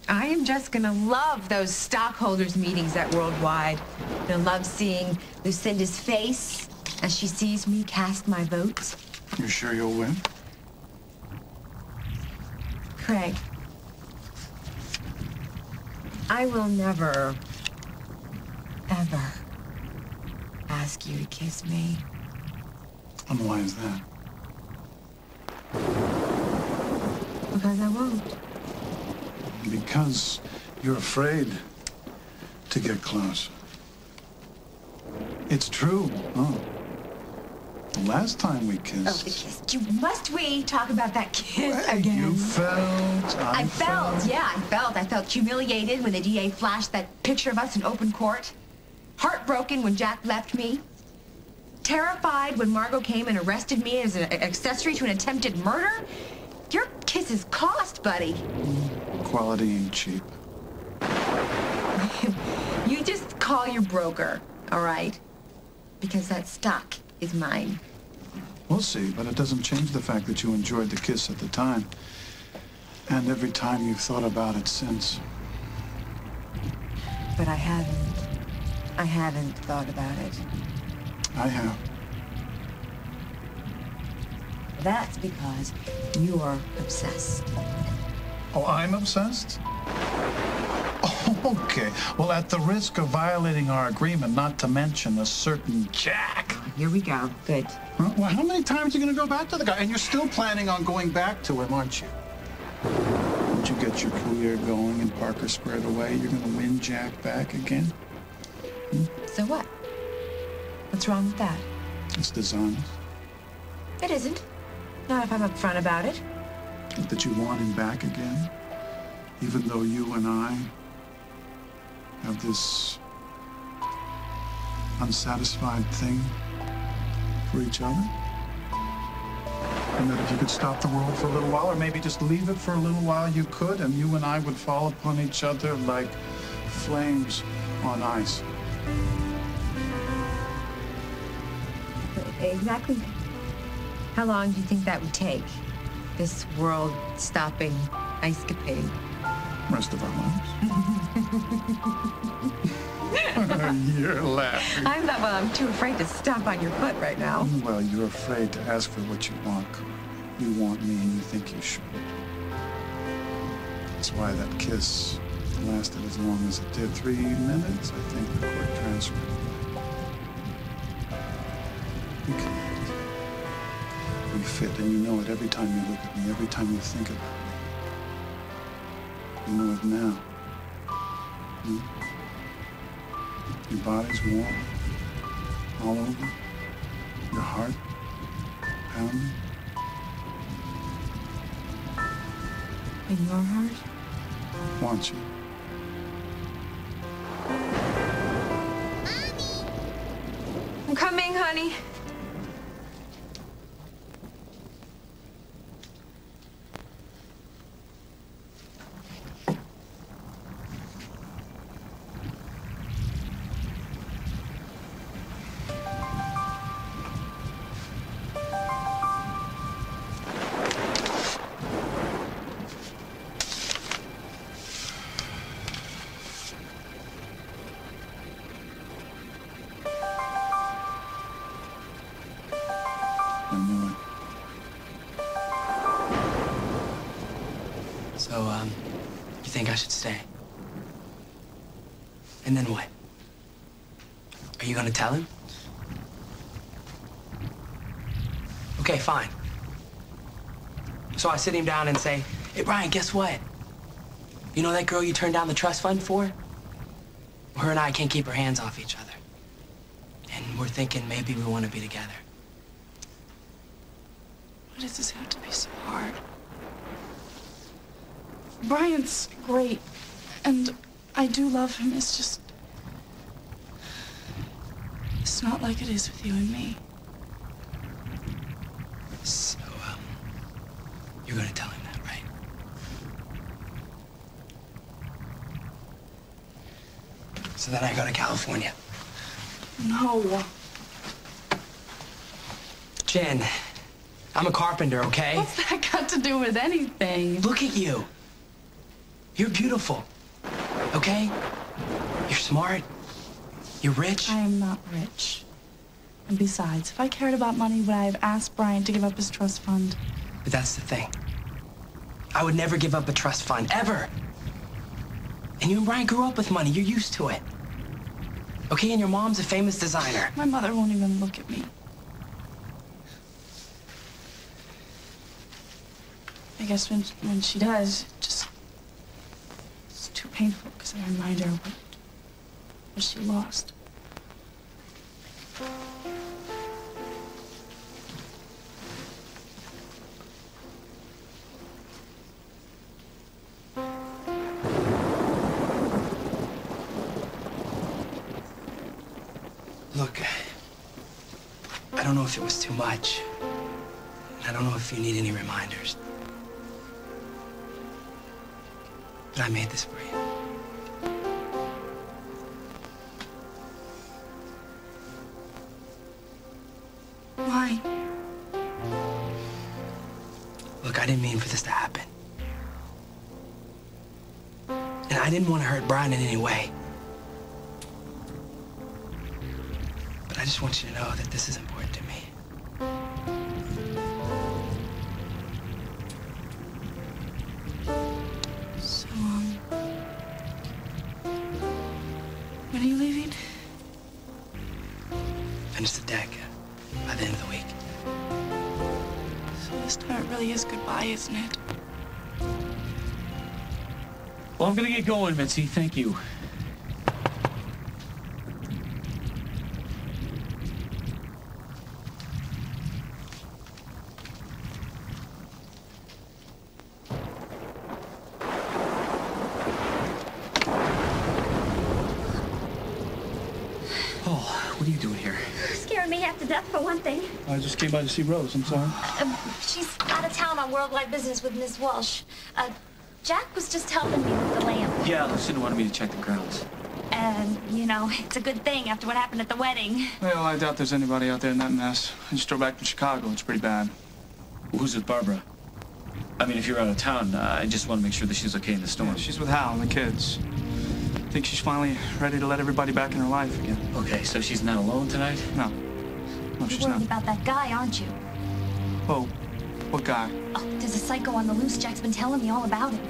I am just gonna love those stockholders meetings at Worldwide. Gonna love seeing Lucinda's face as she sees me cast my votes. You sure you'll win? Craig, I will never, ever ask you to kiss me. And why is that? Because I won't. Because you're afraid to get close. It's true. Oh. The last time we kissed... Oh, the kiss. Must we talk about that kiss again? You felt... I felt. I felt humiliated when the DA flashed that picture of us in open court. Heartbroken when Jack left me. Terrified when Margot came and arrested me as an accessory to an attempted murder. Your kisses cost, buddy. Quality ain't cheap. You just call your broker, all right? Because that stock is mine. We'll see, but it doesn't change the fact that you enjoyed the kiss at the time. And every time you've thought about it since. But I haven't. I haven't thought about it. I have. That's because you are obsessed. Oh, I'm obsessed? Oh, okay. Well, at the risk of violating our agreement, not to mention a certain Jack. Here we go. Good. Huh? Well, how many times are you going to go back to the guy? And you're still planning on going back to him, aren't you? Once you get your career going and Parker squared away, you're going to win Jack back again? So what? What's wrong with that? It's dishonest. It isn't. Not if I'm upfront about it. That you want him back again? Even though you and I have this unsatisfied thing for each other? And that if you could stop the world for a little while, or maybe just leave it for a little while, you could, and you and I would fall upon each other like flames on ice. Exactly how long do you think that would take? This world-stopping ice-capade? Rest of our lives. You're laughing. I'm too afraid to stomp on your foot right now. Well, you're afraid to ask for what you want. You want me and you think you should. That's why that kiss lasted as long as it did. 3 minutes, I think, the court transcript. We connect. We fit, and you know it every time you look at me, every time you think about me. You know it now. Your body's warm, all over. Your heart pounding. And your heart? Want you. Mommy! I'm coming, honey. I knew it. So, you think I should stay? And then what? Are you gonna tell him? Okay, fine. So I sit him down and say, hey, Brian, guess what? You know that girl you turned down the trust fund for? Her and I can't keep our hands off each other. And we're thinking maybe we want to be together. Why does this have to be so hard? Brian's great, and I do love him. It's just... it's not like it is with you and me. So, you're gonna tell him that, right? So then I go to California. No. Jen, I'm a carpenter, okay? What's that got to do with anything? Look at you. You're beautiful, okay? You're smart. You're rich. I am not rich. And besides, if I cared about money, would I have asked Brian to give up his trust fund? But that's the thing. I would never give up a trust fund, ever. And you and Brian grew up with money. You're used to it. Okay, and your mom's a famous designer. My mother won't even look at me. I guess when she does, it's too painful because I remind her what she lost. Look, I don't know if it was too much. I don't know if you need any reminders. But I made this for you. Why? Look, I didn't mean for this to happen. And I didn't want to hurt Brian in any way. But I just want you to know that this is important to me. So, when are you leaving? Finish the deck by the end of the week. So this time it really is goodbye, isn't it? Well, I'm gonna get going, Mitzi. Thank you. What are you doing here? Scared me half to death for one thing. I just came by to see Rose. I'm sorry. She's out of town on worldwide business with Miss Walsh. Jack was just helping me with the lamp. Yeah, Lucinda wanted me to check the grounds. And, you know, it's a good thing after what happened at the wedding. Well, I doubt there's anybody out there in that mess. I just drove back from Chicago. It's pretty bad. Who's with Barbara? I mean, if you're out of town, I just want to make sure that she's okay in the storm. Yeah, she's with Hal and the kids. I think she's finally ready to let everybody back in her life again. Okay, so she's not alone tonight? No. No, she's You're worried not. about that guy, aren't you? Oh, what guy? Oh, there's a psycho on the loose. Jack's been telling me all about it.